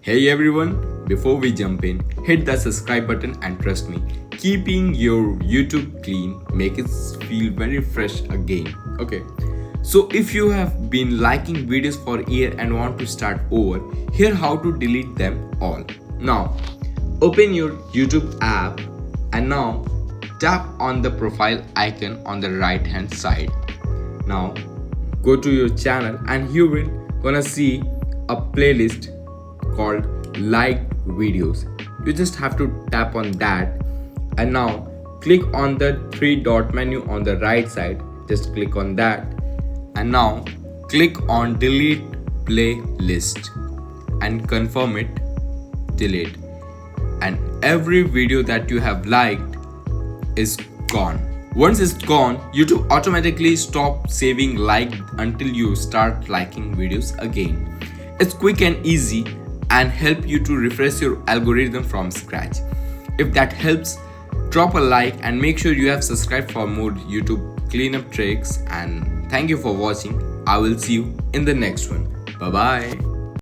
Hey everyone, before we jump in, hit the subscribe button and trust me, keeping your YouTube clean make it feel very fresh again. Okay. So if you have been liking videos for a year and want to start over, here how to delete them all. Now, open your YouTube app and now tap on the profile icon on the right hand side. Now go to your channel and you will gonna see a playlist called liked videos. You just have to tap on that and now click on the three dot menu on the right side. Just click on that and now click on delete playlist and confirm it. Delete, and every video that you have liked is gone. Once it's gone, YouTube automatically stop saving like until you start liking videos again. It's quick and easy and help you to refresh your algorithm from scratch. If that helps, drop a like and make sure you have subscribed for more YouTube cleanup tricks, and thank you for watching. I will see you in the next one. Bye bye.